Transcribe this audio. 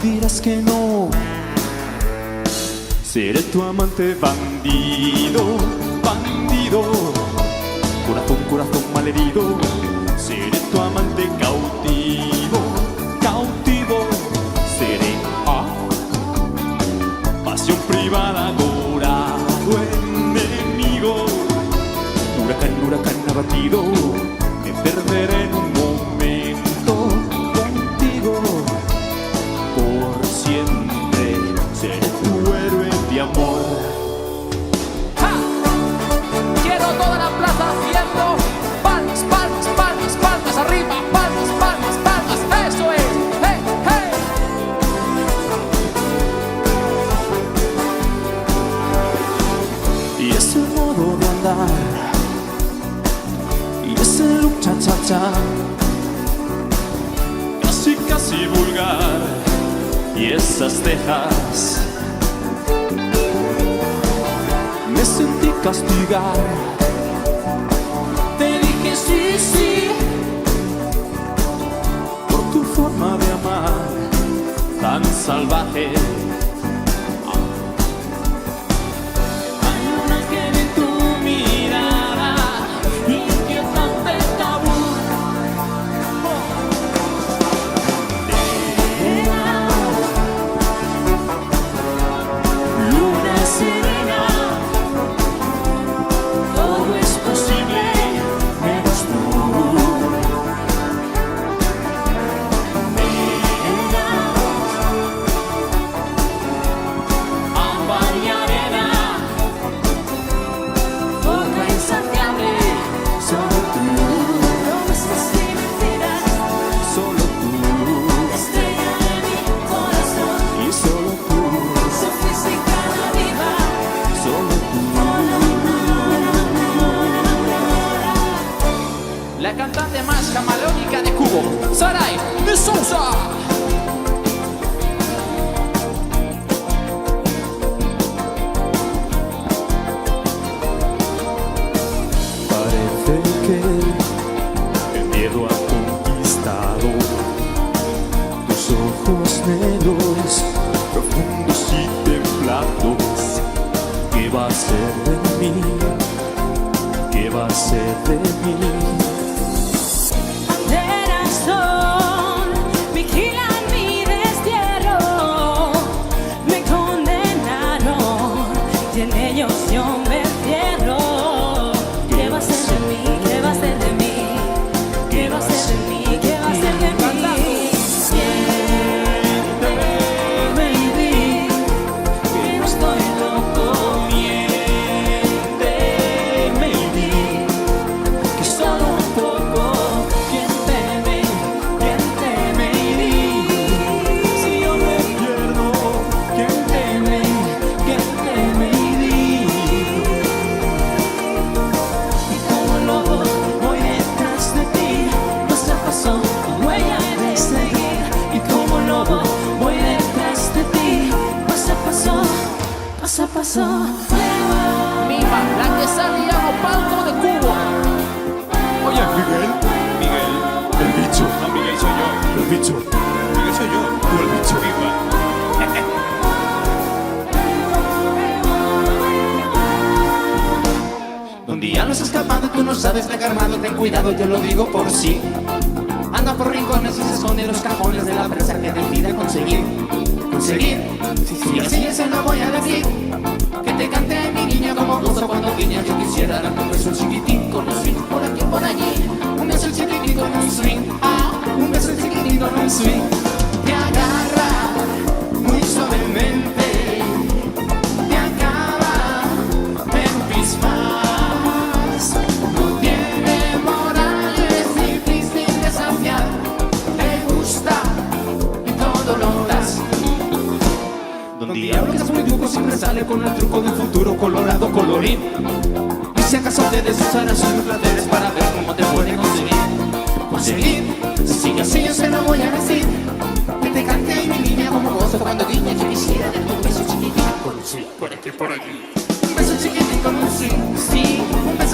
dirás que no. Seré tu amante bandido, bandido, corazón, corazón malherido. Seré tu amante cautivo, cautivo. Seré pasión privada, adorado enemigo. Huracán, huracán abatido, me perderé en un momento contigo. Por siempre seré tu héroe de amor. ¡Ja! Quiero toda la plaza haciendo palmas, palmas, palmas, palmas arriba, palmas, palmas, palmas. Eso es. ¡Hey, hey! Y ese modo de andar, y ese look cha-cha-cha, casi casi vulgar, y esas cejas, me sentí castigar. Te dije sí, sí, por tu forma de amar tan salvaje. Hay un ángel en tu mirada, inquietante tabú. Luna serena, todo es posible, menos tú. Ámbar y arena, boca insaciable, solo tú. Promesas y mentiras, Solo tú, estrella de mi corazón, y solo tú, sofisticada diva, solo tú. La cantante más camaleónica de Cubo, Saray de Sousa. Parece que el miedo ha conquistado tus ojos negros, profundos y templados. ¿Qué va a ser de mí? ¿Qué va a ser de mí? banderas son, vigilan mi destierro, me condenaron y en ellos yo me encierro. ¿Qué va a ser de mí? ¿Qué va a ser de mí? ¿Qué va a ser de mí? ¿Qué va a ser de mí? Siénteme y di que no estoy loco. Miénteme y di Que solo un poco, miénteme y di. si yo me pierdo. Miénteme y di. Y como lobo voy detrás de ti, paso a paso, tu huella he de seguir. Y como lobo voy detrás de ti, paso a paso, paso a paso. Mima, la que salía a palco de Cuba. Oye, Miguel, Miguel, el bicho. No, Miguel soy yo. El bicho. Miguel soy yo. Tú el bicho, igual. Un día nos escapando, tú no sabes la que armado, ten cuidado, yo lo digo por sí. Anda por rincones y se esconde en los cajones de la presa que decida conseguir. Conseguir, si así se lo voy a decir. Que te cante mi niña como gozo cuando guiña. Yo quisiera darte un beso chiquitín con un swing por aquí por allí. Un beso chiquitín con un swing, un beso chiquitín con un swing. Te agarra muy suavemente, te acaba en pismas. No tiene moral, es difícil desafiar. Te gusta y todo lo das. Donde hablas muy truco siempre sale con el truco del futuro colorado colorín. Y si acaso te desusarás sus placeres para ver cómo te puede conseguir. Conseguir, si sigue así yo se lo voy a decir. Que te cante mi niña como gozo cuando guiña. Yo quisiera darte un beso chiquitín con un sí, por aquí por allí. Un beso chiquitín con un sí, sí. Un beso